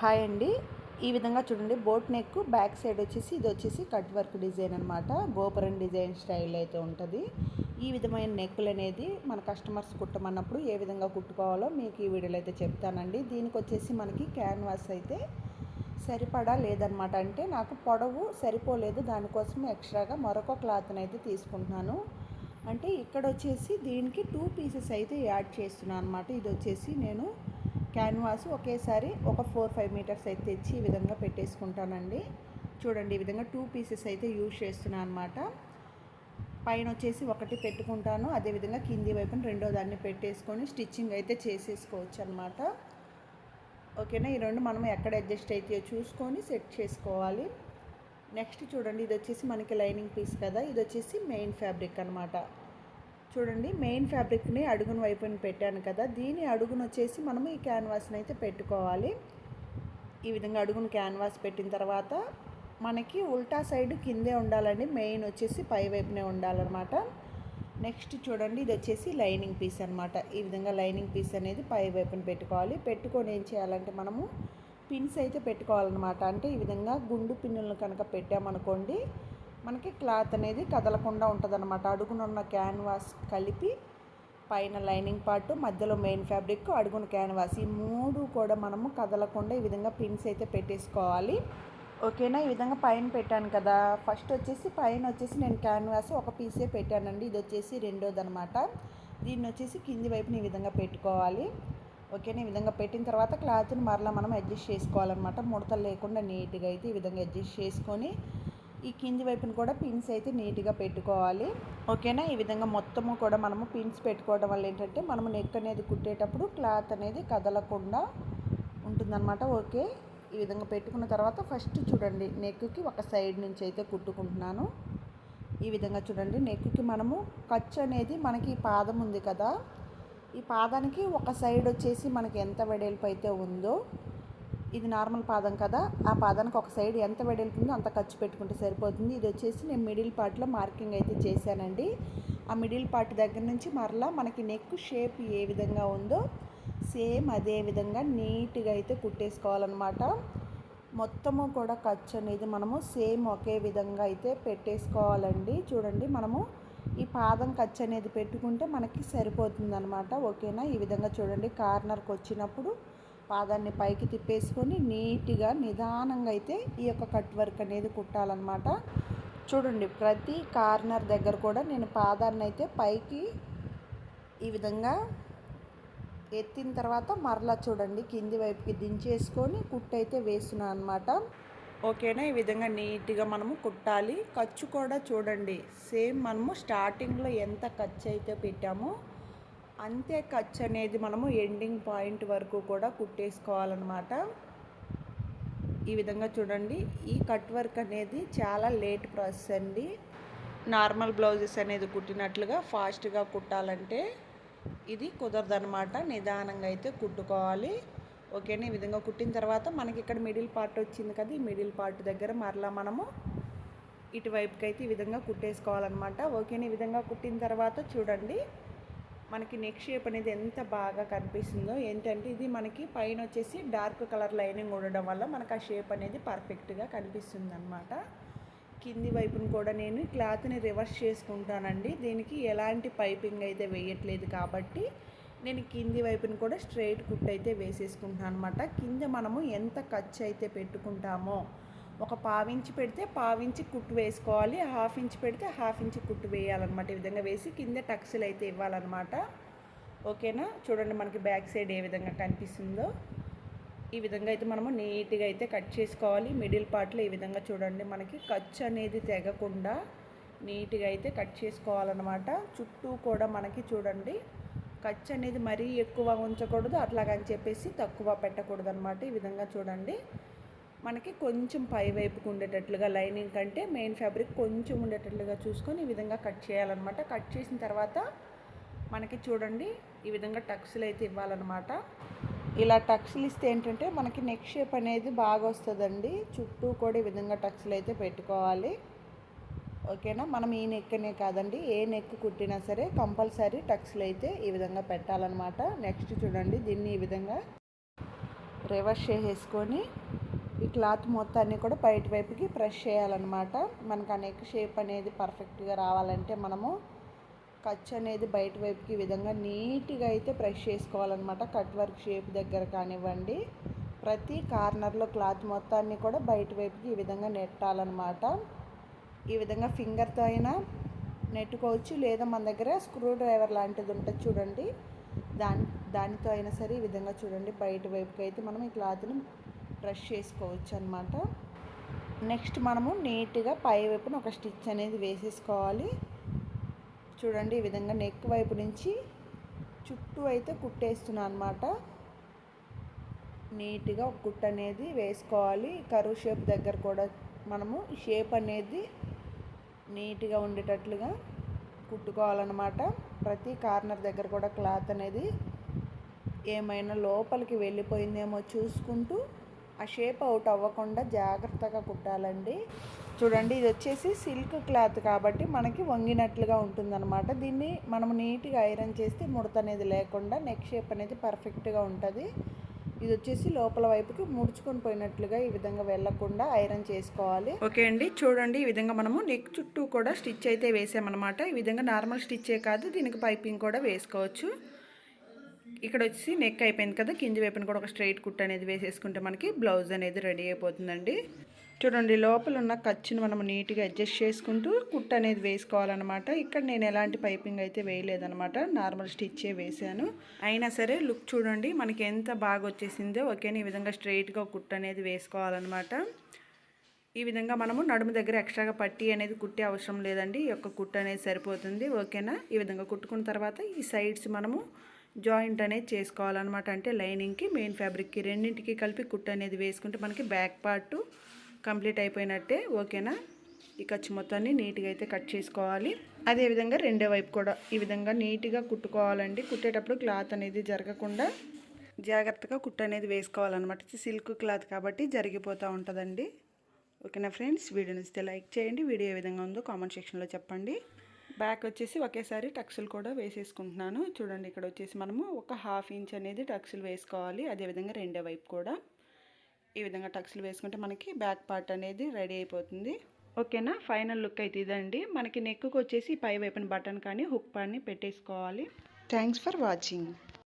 Hi అండి. ఈ విధంగా చూడండి, బోట్ నెక్ బ్యాక్ సైడ్ వచ్చేసి ఇది వచ్చేసి కట్ వర్క్ డిజైన్ అనమాట. గోపురం డిజైన్ స్టైల్ అయితే ఉంటుంది. ఈ విధమైన నెక్కులు అనేది మన కస్టమర్స్ కుట్టమన్నప్పుడు ఏ విధంగా కుట్టుకోవాలో మీకు ఈ వీడియోలో అయితే చెప్తానండి. దీనికి వచ్చేసి మనకి క్యాన్వాస్ అయితే సరిపడా లేదనమాట. అంటే నాకు పొడవు సరిపోలేదు, దానికోసం ఎక్స్ట్రాగా మరొక క్లాత్ని అయితే తీసుకుంటున్నాను. అంటే ఇక్కడ వచ్చేసి దీనికి 2 పీసెస్ అయితే యాడ్ చేస్తున్నాను అనమాట. ఇది వచ్చేసి నేను క్యాన్వాస్ ఒకేసారి ఒక 4-5 మీటర్స్ అయితే తెచ్చి ఈ విధంగా పెట్టేసుకుంటానండి. చూడండి, ఈ విధంగా 2 పీసెస్ అయితే యూజ్ చేస్తున్నాను అనమాట. పైన వచ్చేసి ఒకటి పెట్టుకుంటాను, అదేవిధంగా కింది వైపున రెండో దాన్ని పెట్టేసుకొని స్టిచ్చింగ్ అయితే చేసేసుకోవచ్చు అనమాట. ఓకేనా, ఈ రెండు మనం ఎక్కడ అడ్జస్ట్ అయితే చూసుకొని సెట్ చేసుకోవాలి. నెక్స్ట్ చూడండి, ఇది వచ్చేసి మనకి లైనింగ్ పీస్ కదా, ఇది వచ్చేసి మెయిన్ ఫ్యాబ్రిక్ అనమాట. చూడండి, మెయిన్ ఫ్యాబ్రిక్ని అడుగున వైపుని పెట్టాను కదా, దీని అడుగున వచ్చేసి మనము ఈ క్యాన్వాస్ని అయితే పెట్టుకోవాలి. ఈ విధంగా అడుగున క్యాన్వాస్ పెట్టిన తర్వాత మనకి ఉల్టా సైడ్ కిందే ఉండాలండి, మెయిన్ వచ్చేసి పై వైపునే ఉండాలన్నమాట. నెక్స్ట్ చూడండి, ఇది వచ్చేసి లైనింగ్ పీస్ అనమాట. ఈ విధంగా లైనింగ్ పీస్ అనేది పై వైపున పెట్టుకోవాలి. పెట్టుకొని ఏం చేయాలంటే మనము పిన్స్ అయితే పెట్టుకోవాలన్నమాట. అంటే ఈ విధంగా గుండు పిన్నులను కనుక పెట్టామనుకోండి, మనకి క్లాత్ అనేది కదలకుండా ఉంటుంది అనమాట. అడుగునున్న క్యాన్వాస్ కలిపి పైన లైనింగ్ పార్ట్, మధ్యలో మెయిన్ ఫ్యాబ్రిక్, అడుగున క్యాన్వాస్, ఈ మూడు కూడా మనము కదలకుండా ఈ విధంగా పిన్స్ అయితే పెట్టేసుకోవాలి. ఓకేనా, ఈ విధంగా పైన పెట్టాను కదా, ఫస్ట్ వచ్చేసి పైన వచ్చేసి నేను క్యాన్వాస్ ఒక పీసే పెట్టానండి. ఇది వచ్చేసి రెండోది అనమాట. దీన్ని వచ్చేసి కింది వైపుని ఈ విధంగా పెట్టుకోవాలి. ఓకేనా, ఈ విధంగా పెట్టిన తర్వాత క్లాత్ని మరలా మనం అడ్జస్ట్ చేసుకోవాలన్నమాట. ముడతలు లేకుండా నీట్గా అయితే ఈ విధంగా అడ్జస్ట్ చేసుకొని ఈ కింది వైపున కూడా పిన్స్ అయితే నీట్గా పెట్టుకోవాలి. ఓకేనా, ఈ విధంగా మొత్తము కూడా మనము పిన్స్ పెట్టుకోవడం వల్ల ఏంటంటే మనము నెక్ అనేది కుట్టేటప్పుడు క్లాత్ అనేది కదలకుండా ఉంటుందన్నమాట. ఓకే, ఈ విధంగా పెట్టుకున్న తర్వాత ఫస్ట్ చూడండి, నెక్కి ఒక సైడ్ నుంచి అయితే కుట్టుకుంటున్నాను. ఈ విధంగా చూడండి, నెక్కి మనము ఖర్చు అనేది మనకి పాదం ఉంది కదా, ఈ పాదానికి ఒక సైడ్ వచ్చేసి మనకి ఎంత వెడల్పు అయితే ఉందో, ఇది నార్మల్ పాదం కదా, ఆ పాదానికి ఒక సైడ్ ఎంత వెడల్పు ఉందో అంత ఖర్చు పెట్టుకుంటే సరిపోతుంది. ఇది వచ్చేసి నేను మిడిల్ పార్ట్లో మార్కింగ్ అయితే చేశానండి. ఆ మిడిల్ పార్ట్ దగ్గర నుంచి మరలా మనకి నెక్ షేప్ ఏ విధంగా ఉందో సేమ్ అదే విధంగా నీట్గా అయితే కుట్టేసుకోవాలన్నమాట. మొత్తము కూడా ఖర్చు అనేది మనము సేమ్ ఒకే విధంగా అయితే పెట్టేసుకోవాలండి. చూడండి, మనము ఈ పాదం ఖర్చు అనేది పెట్టుకుంటే మనకి సరిపోతుంది అనమాట. ఓకేనా, ఈ విధంగా చూడండి, కార్నర్కి వచ్చినప్పుడు పాదాన్ని పైకి తిప్పేసుకొని నీట్గా నిదానంగా అయితే ఈ యొక్క కట్ వర్క్ అనేది కుట్టాలన్నమాట. చూడండి, ప్రతి కార్నర్ దగ్గర కూడా నేను పాదాన్ని అయితే పైకి ఈ విధంగా ఎత్తిన తర్వాత మరలా చూడండి కింది వైపుకి దించేసుకొని కుట్టు అయితే వేస్తున్నాను అనమాట. ఓకేనా, ఈ విధంగా నీట్గా మనము కుట్టాలి. ఖర్చు కూడా చూడండి, సేమ్ మనము స్టార్టింగ్లో ఎంత ఖర్చు అయితే పెట్టామో అంతే ఖర్చు అనేది మనము ఎండింగ్ పాయింట్ వరకు కూడా కుట్టేసుకోవాలన్నమాట. ఈ విధంగా చూడండి, ఈ కట్ వర్క్ అనేది చాలా లేట్ ప్రాసెస్ అండి. నార్మల్ బ్లౌజెస్ అనేది కుట్టినట్లుగా ఫాస్ట్గా కుట్టాలంటే ఇది కుదరదనమాట. నిదానంగా అయితే కుట్టుకోవాలి. ఓకేనా, ఈ విధంగా కుట్టిన తర్వాత మనకి ఇక్కడ మిడిల్ పార్ట్ వచ్చింది కదా, ఈ మిడిల్ పార్ట్ దగ్గర మరలా మనము ఇటువైపుకి అయితే ఈ విధంగా కుట్టేసుకోవాలన్నమాట. ఓకేనా, ఈ విధంగా కుట్టిన తర్వాత చూడండి, మనకి నెక్ షేప్ అనేది ఎంత బాగా కనిపిస్తుందో. ఏంటంటే ఇది మనకి పైన వచ్చేసి డార్క్ కలర్ లైనింగ్ ఉండడం వల్ల మనకు ఆ షేప్ అనేది పర్ఫెక్ట్గా కనిపిస్తుంది అనమాట. కింది వైపును కూడా నేను క్లాత్ని రివర్స్ చేసుకుంటానండి. దీనికి ఎలాంటి పైపింగ్ అయితే వేయట్లేదు కాబట్టి నేను కింది వైపును కూడా స్ట్రైట్ కుట్ అయితే వేసేసుకుంటాను అనమాట. కింద మనము ఎంత ఖర్చు అయితే పెట్టుకుంటామో, ఒక పావించి పెడితే పావించి కుట్టు వేసుకోవాలి, హాఫ్ ఇంచ్ పెడితే హాఫ్ ఇంచ్ కుట్టు వేయాలన్నమాట. ఈ విధంగా వేసి కింద టక్స్లు అయితే ఇవ్వాలన్నమాట. ఓకేనా, చూడండి మనకి బ్యాక్ సైడ్ ఏ విధంగా కనిపిస్తుందో ఈ విధంగా అయితే మనము నీట్గా అయితే కట్ చేసుకోవాలి. మిడిల్ పార్ట్లో ఈ విధంగా చూడండి, మనకి ఖర్చు అనేది తెగకుండా నీట్గా అయితే కట్ చేసుకోవాలన్నమాట. చుట్టూ కూడా మనకి చూడండి, ఖర్చు అనేది మరీ ఎక్కువ ఉంచకూడదు, అట్లాగని చెప్పేసి తక్కువ పెట్టకూడదు అనమాట. ఈ విధంగా చూడండి, మనకి కొంచెం పై వైపుకు ఉండేటట్లుగా లైనింగ్ కంటే మెయిన్ ఫ్యాబ్రిక్ కొంచెం ఉండేటట్లుగా చూసుకొని ఈ విధంగా కట్ చేయాలన్నమాట. కట్ చేసిన తర్వాత మనకి చూడండి, ఈ విధంగా టక్స్లు అయితే ఇవ్వాలన్నమాట. ఇలా టక్స్లు ఇస్తే ఏంటంటే మనకి నెక్ షేప్ అనేది బాగా వస్తుందండి. చుట్టూ కూడా ఈ విధంగా టక్స్లు అయితే పెట్టుకోవాలి. ఓకేనా, మనం ఈ నెక్కనే కాదండి, ఏ నెక్ కుట్టినా సరే కంపల్సరీ టక్స్లు అయితే ఈ విధంగా పెట్టాలన్నమాట. నెక్స్ట్ చూడండి, దీన్ని ఈ విధంగా రివర్స్ చేసేసుకొని ఈ క్లాత్ మొత్తాన్ని కూడా బయట వైపుకి ప్రెస్ చేయాలన్నమాట. మనకు ఆ నెక్ షేప్ అనేది పర్ఫెక్ట్గా రావాలంటే మనము ఖర్చు అనేది బయట వైపుకి ఈ విధంగా నీట్గా అయితే ప్రెస్ చేసుకోవాలన్నమాట. కట్ వర్క్ షేప్ దగ్గర కానివ్వండి, ప్రతి కార్నర్లో క్లాత్ మొత్తాన్ని కూడా బయట వైపుకి ఈ విధంగా నెట్టాలన్నమాట. ఈ విధంగా ఫింగర్తో అయినా నెట్టుకోవచ్చు, లేదా మన దగ్గర స్క్రూ డ్రైవర్ లాంటిది ఉంటుంది చూడండి, దానితో అయినా సరే ఈ విధంగా చూడండి బయట వైపుకి అయితే మనం ఈ క్లాత్ని ప్రెస్ చేసుకోవచ్చు అన్నమాట. నెక్స్ట్ మనము నీట్గా పై వైపున ఒక స్టిచ్ అనేది వేసేసుకోవాలి. చూడండి ఈ విధంగా నెక్ వైపు నుంచి చుట్టూ అయితే కుట్టేస్తున్నాను అన్నమాట. నీట్గా ఒక కుట్టు అనేది వేసుకోవాలి. కరువు షేప్ దగ్గర కూడా మనము షేప్ అనేది నీట్గా ఉండేటట్లుగా కుట్టుకోవాలన్నమాట. ప్రతి కార్నర్ దగ్గర కూడా క్లాత్ అనేది ఏమైనా లోపలికి వెళ్ళిపోయిందేమో చూసుకుంటూ ఆ షేప్ అవుట్ అవ్వకుండా జాగ్రత్తగా కుట్టాలండి. చూడండి ఇది వచ్చేసి సిల్క్ క్లాత్ కాబట్టి మనకి వంగినట్లుగా ఉంటుందన్నమాట. దీన్ని మనం నీట్గా ఐరన్ చేస్తే ముడత అనేది లేకుండా నెక్ షేప్ అనేది పర్ఫెక్ట్గా ఉంటుంది. ఇది వచ్చేసి లోపల వైపుకి ముడుచుకొని పోయినట్లుగా ఈ విధంగా వెళ్ళకుండా ఐరన్ చేసుకోవాలి. ఓకే అండి, చూడండి ఈ విధంగా మనము నెక్ చుట్టూ కూడా స్టిచ్ అయితే వేసామన్నమాట. ఈ విధంగా నార్మల్ స్టిచ్చే కాదు, దీనికి పైపింగ్ కూడా వేసుకోవచ్చు. ఇక్కడ వచ్చి నెక్ అయిపోయింది కదా, కింది వైపున కూడా ఒక స్ట్రైట్ కుట్ అనేది వేసేసుకుంటే మనకి బ్లౌజ్ అనేది రెడీ అయిపోతుందండి. చూడండి లోపల ఉన్న ఖర్చును మనం నీట్గా అడ్జస్ట్ చేసుకుంటూ కుట్ అనేది వేసుకోవాలన్నమాట. ఇక్కడ నేను ఎలాంటి పైపింగ్ అయితే వేయలేదన్నమాట, నార్మల్ స్టిచ్చే వేసాను. అయినా సరే లుక్ చూడండి మనకి ఎంత బాగా వచ్చేసిందో. ఓకేనా, ఈ విధంగా స్ట్రైట్గా కుట్ అనేది వేసుకోవాలన్నమాట. ఈ విధంగా మనము నడుము దగ్గర ఎక్స్ట్రాగా పట్టీ అనేది కుట్టే అవసరం లేదండి, ఈ యొక్క కుట్ అనేది సరిపోతుంది. ఓకేనా, ఈ విధంగా కుట్టుకున్న తర్వాత ఈ సైడ్స్ మనము జాయింట్ అనేది చేసుకోవాలన్నమాట. అంటే లైనింగ్కి మెయిన్ ఫ్యాబ్రిక్కి రెండింటికి కలిపి కుట్ అనేది వేసుకుంటే మనకి బ్యాక్ పార్ట్ కంప్లీట్ అయిపోయినట్టే. ఓకేనా, ఈ ఖర్చు మొత్తాన్ని నీట్గా అయితే కట్ చేసుకోవాలి. అదేవిధంగా రెండో వైపు కూడా ఈ విధంగా నీట్గా కుట్టుకోవాలండి. కుట్టేటప్పుడు క్లాత్ అనేది జరగకుండా జాగ్రత్తగా కుట్టు అనేది వేసుకోవాలన్నమాట. సిల్క్ క్లాత్ కాబట్టి జరిగిపోతూ ఉంటుందండి. ఓకేనా ఫ్రెండ్స్, వీడియో నచ్చితే లైక్ చేయండి. వీడియో ఏ విధంగా ఉందో కామెంట్ సెక్షన్లో చెప్పండి. బ్యాక్ వచ్చేసి ఒకేసారి టక్స్లు కూడా వేసేసుకుంటున్నాను. చూడండి ఇక్కడ వచ్చేసి మనము ఒక 1/2 ఇంచ్ అనేది టక్స్లు వేసుకోవాలి. అదేవిధంగా రెండో వైపు కూడా ఈ విధంగా టక్స్లు వేసుకుంటే మనకి బ్యాక్ పార్ట్ అనేది రెడీ అయిపోతుంది. ఓకేనా, ఫైనల్ లుక్ అయితే ఇదండి. మనకి నెక్కు వచ్చేసి పై వైపున బటన్ కానీ హుక్ పాన్ని పెట్టేసుకోవాలి. Thanks for watching.